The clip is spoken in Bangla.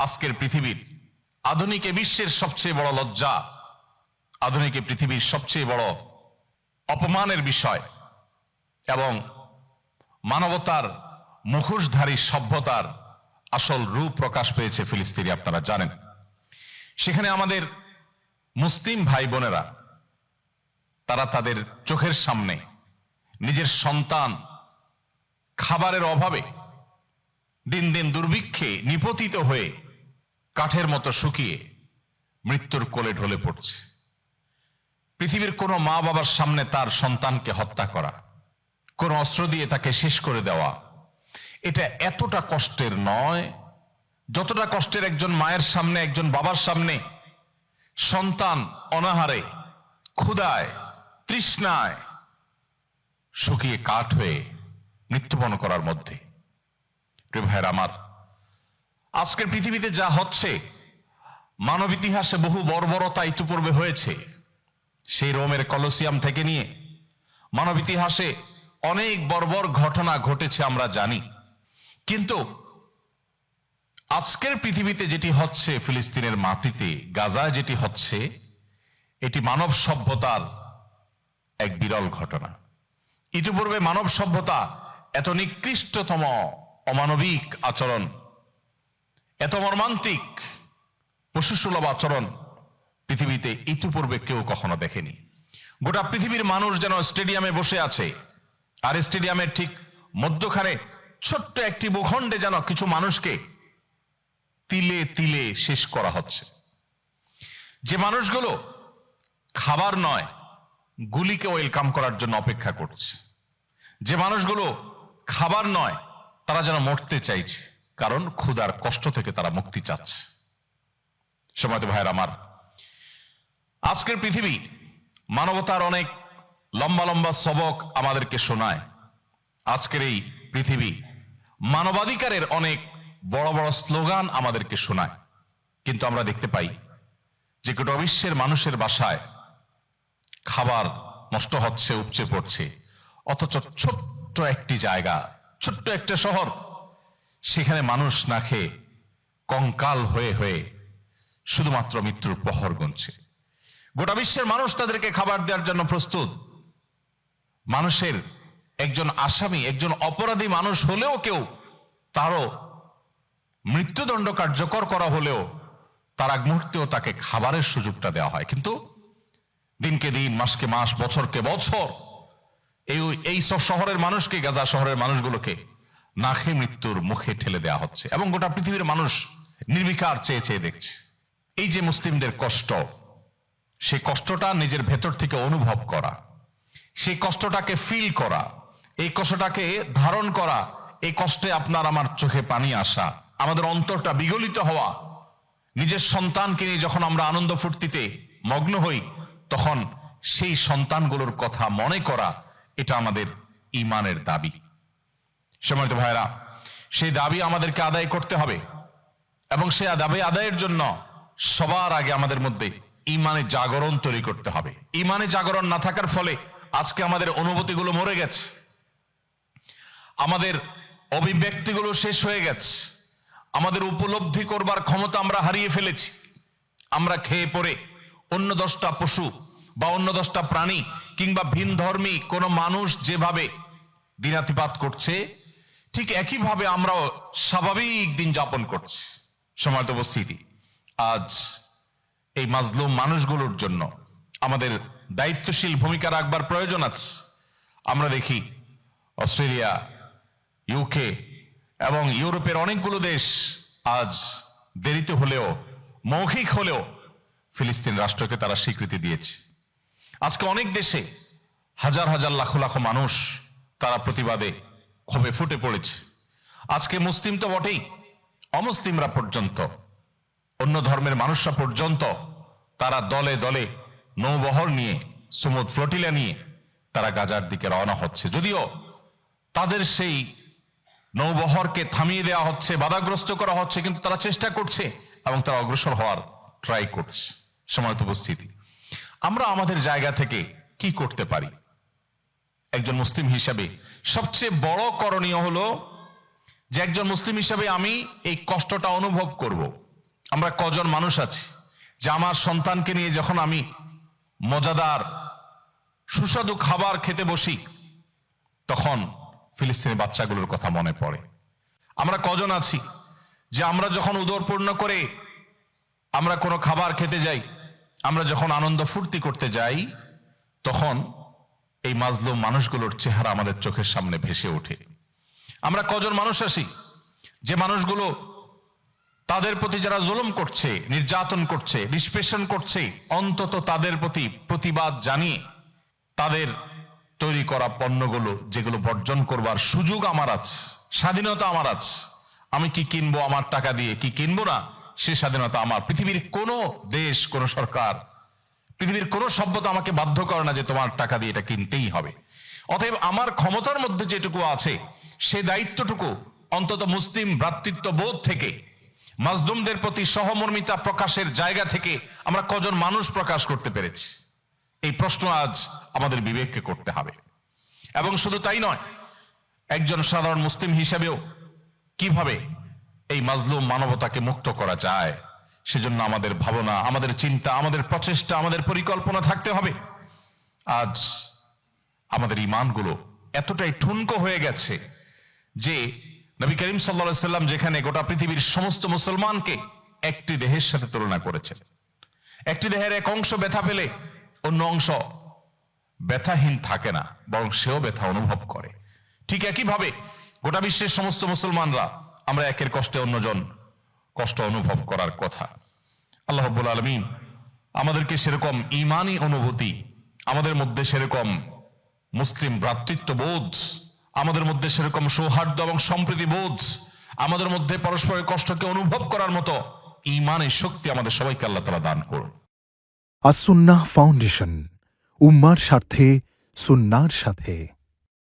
আজকের পৃথিবীর আধুনিক বিশ্বের সবচেয়ে বড় লজ্জা, আধুনিক পৃথিবীর সবচেয়ে বড় অপমানের বিষয় এবং মানবতার মুখোশধারী সভ্যতার আসল রূপ প্রকাশ পেয়েছে ফিলিস্তিনে। আপনারা জানেন, সেখানে আমাদের মুসলিম ভাই বোনেরা তারা তাদের চোখের সামনে নিজের সন্তান খাবারের অভাবে দিন দিন দুর্ভিক্ষে নিপতিত হয়ে কাঠের মতো শুকিয়ে মৃত্যুর কোলে ঢলে পড়ছে। পৃথিবীর কোনো মা বাবার সামনে তার সন্তানকে হত্যা করা, কোন অস্ত্র দিয়ে তাকে শেষ করে দেওয়া, এটা এতটা কষ্টের নয় যতটা কষ্টের একজন মায়ের সামনে, একজন বাবার সামনে সন্তান অনাহারে, ক্ষুধায়, তৃষ্ণায় শুকিয়ে কাঠ হয়ে মৃত্যুবরণ করার মধ্যে। প্রিয় ভাইয়েরা আমার, আজকের পৃথিবীতে যা হচ্ছে, মানব ইতিহাসে বহু বর্বরতা ইতিপূর্বে হয়েছে। সেই রোমের কলোসিয়াম থেকে নিয়ে মানব ইতিহাসে অনেক বর্বর ঘটনা ঘটেছে, আমরা জানি। কিন্তু আজকের পৃথিবীতে যেটি হচ্ছে, ফিলিস্তিনের মাটিতে গাজায় যেটি হচ্ছে, এটি মানব সভ্যতার এক বিরল ঘটনা। ইতিপূর্বে মানব সভ্যতা এত নিকৃষ্টতম অমানবিক আচরণ, এত মর্মান্তিক পশুসুলভ আচরণ পৃথিবীতে ইতিপূর্বে কেউ কখনো দেখেনি। গোটা পৃথিবীর মানুষ যেন স্টেডিয়ামে বসে আছে, আর স্টেডিয়ামের ঠিক মধ্যখানে ছোট্ট একটি ভূখণ্ডে যেন কিছু মানুষকে তিলে তিলে শেষ করা হচ্ছে। যে মানুষগুলো খাবার নয়, গুলিকে ওয়েলকাম করার জন্য অপেক্ষা করছে। যে মানুষগুলো খাবার নয়, তারা যেন মরতে চাইছে, কারণ ক্ষুধার কষ্ট থেকে তারা মুক্তি চাচ্ছে। সময়ত ভাইয়ের আমার, আজকের পৃথিবী মানবতার অনেক লম্বা লম্বা সবক আমাদেরকে শোনায়। আজকের এই পৃথিবী মানবাধিকারের অনেক বড় বড় স্লোগান আমাদেরকে শোনায়। কিন্তু আমরা দেখতে পাই যে গোটা বিশ্বের মানুষের বাসায় খাবার নষ্ট হচ্ছে, উপচে পড়ছে, অথচ ছোট্ট একটি জায়গা, ছোট্ট একটা শহর, সেখানে মানুষ না খেয়ে কঙ্কাল হয়ে হয়ে শুধুমাত্র মৃত্যুর প্রহর গুনছে। গোটা বিশ্বের মানুষ তাদেরকে খাবার দেওয়ার জন্য প্রস্তুত। মানুষের একজন আসামি, একজন অপরাধী মানুষ হলেও কেউ, তারও মৃত্যুদণ্ড কার্যকর করা হলেও তার আগ মুহূর্তেও তাকে খাবারের সুযোগটা দেওয়া হয়। কিন্তু দিনকে দিন, মাসকে মাস, বছরকে বছর এই সব শহরের মানুষকে, গাজা শহরের মানুষগুলোকে না খেয়ে মৃত্যুর মুখে ঠেলে দেওয়া হচ্ছে, এবং গোটা পৃথিবীর মানুষ নির্বিকার চেয়ে চেয়ে দেখছে। এই যে মুসলিমদের কষ্ট, সেই কষ্টটা নিজের ভেতর থেকে অনুভব করা, সেই কষ্টটাকে ফিল করা, এই কষ্টটাকে ধারণ করা, এই কষ্টে আপনার আমার চোখে পানি আসা, আমাদের অন্তরটা বিগলিত হওয়া, নিজের সন্তানকে নিয়ে যখন আমরা আনন্দ ফুর্তিতে মগ্ন হই, তখন সেই সন্তানগুলোর কথা মনে করা, এটা আমাদের ঈমানের দাবি। সম্মানিত ভাইরা, সেই দাবি আমাদেরকে আদায় করতে হবে, এবং সেই দাবি আদায়ের জন্য সবার আগে আমাদের মধ্যে ঈমানের জাগরণ তৈরি করতে হবে। ঈমানের জাগরণ না থাকার ফলে আজকে আমাদের অনুভূতিগুলো মরে গেছে, আমাদের অভিব্যক্তিগুলো শেষ হয়ে গেছে, আমাদের উপলব্ধি করবার ক্ষমতা আমরা হারিয়ে ফেলেছি। আমরা খেয়ে পরে অন্য 10টা পশু বা অন্য 10টা প্রাণী কিংবা ভিন ধর্মী কোনো মানুষ যেভাবে দিনাতিপাত করছে, ঠিক একইভাবে আমরাও স্বাভাবিক দিন যাপন করছি। সময়ত উপস্থিতি, আজ এই মাজলুম মানুষগুলোর জন্য আমাদের দায়িত্বশীল ভূমিকা রাখবার প্রয়োজন আছে। আমরা দেখি অস্ট্রেলিয়া, ইউকে এবং ইউরোপের অনেকগুলো দেশ আজ দেরিতে হলেও, মৌখিক হলেও ফিলিস্তিন রাষ্ট্রকে তারা স্বীকৃতি দিয়েছে। আজকে অনেক দেশে হাজার হাজার লাখ লাখ মানুষ তারা প্রতিবাদে ক্ষোভে ফুটে পড়েছে। আজকে মুসলিম তো বটেই, অমুসলিমরা পর্যন্ত, অন্য ধর্মের মানুষরা পর্যন্ত তারা দলে দলে নৌবহর নিয়ে, সমুদ ফ্লোটিলা নিয়ে তারা গাজার দিকে রওনা হচ্ছে। যদিও তাদের সেই নৌবহরকে থামিয়ে দেওয়া হচ্ছে, বাধাগ্রস্ত করা হচ্ছে, কিন্তু তারা চেষ্টা করছে এবং তারা অগ্রসর হওয়ার ট্রাই করছে। সম্মানিত উপস্থিতি, আমরা আমাদের জায়গা থেকে কি করতে পারি? একজন মুসলিম হিসাবে সবচেয়ে বড় করণীয় হলো যে একজন মুসলিম হিসাবে আমি এই কষ্টটা অনুভব করব, আমরা কজন মানুষ আছি যে আমার সন্তানকে নিয়ে যখন আমি মজাদার সুস্বাদু খাবার খেতে বসি তখন ফিলিস্তিনি বাচ্চাগুলোর কথা মনে পড়ে? আমরা কজন আছি যে আমরা যখন উদর পূর্ণ করে আমরা কোনো খাবার খেতে যাই, আমরা যখন আনন্দ ফুর্তি করতে যাই, তখন এই মাজলুম মানুষগুলোর চেহারা আমাদের চোখের সামনে ভেসে ওঠে? আমরা কজন মানুষ আছি যে মানুষগুলো তাদের প্রতি যারা জুলুম করছে, নির্যাতন করছে, নিষ্পেষণ করছে, অন্তত তাদের প্রতি প্রতিবাদ জানিয়ে তাদের তৈরি করা পণ্যগুলো যেগুলো বর্জন করবার সুযোগ আমার আছে, স্বাধীনতা আমার আছে, আমি কি কিনবো আমার টাকা দিয়ে, কি কিনবো না সে স্বাধীনতা আমার। পৃথিবীর কোনো দেশ, কোনো সরকার, পৃথিবীর কোনো সভ্যতা আমাকে বাধ্য করে না যে তোমার টাকা দিয়ে এটা কিনতেই হবে। অতএব আমার ক্ষমতার মধ্যে যেটুকু আছে সে দায়িত্বটুকু অন্তত মুসলিম ভ্রাতৃত্ব বোধ থেকে, মাজলুমদের প্রতি সহমর্মিতা প্রকাশের জায়গা থেকে আমরা কজন মানুষ প্রকাশ করতে পেরেছি? এই প্রশ্ন আজ আমাদের বিবেককে করতে হবে। এবং শুধু তাই নয়, একজন সাধারণ মুসলিম হিসেবেও কিভাবে এই মাজলুম মানবতাকে মুক্ত করা যায় সেজন্য আমাদের ভাবনা, আমাদের চিন্তা, আমাদের প্রচেষ্টা, আমাদের পরিকল্পনা থাকতে হবে। আজ আমাদের ঈমানগুলো এতটাই ঠুনকো হয়ে গেছে যে নবী করিম সাল্লাল্লাহু আলাইহি সাল্লাম যেখানে গোটা পৃথিবীর সমস্ত মুসলমানকে একটি দেহের সাথে তুলনা করেছেন, একটি দেহের এক অংশ ব্যথা পেলে অন্য অংশ ব্যথাহীন থাকে না, বরং সেও ব্যথা অনুভব করে। ঠিক একইভাবে গোটা বিশ্বের সমস্ত মুসলমানরা আমরা একের কষ্টে অন্যজন কষ্ট অনুভব করার কথা। আল্লাহ রাব্বুল আলামিন আমাদেরকে সেরকম ঈমানি অনুভূতি, আমাদের মধ্যে সেরকম মুসলিম ভ্রাতৃত্ববোধ, আমাদের মধ্যে সেরকম সৌহার্দ্য এবং সম্প্রীতি বোধ, আমাদের মধ্যে পরস্পরের কষ্টকে অনুভব করার মতো ঈমানের শক্তি আমাদের সবাইকে আল্লাহ তাআলা দান করুন। আস-সুন্নাহ ফাউন্ডেশন, উম্মার স্বার্থে সুন্নাহর সাথে।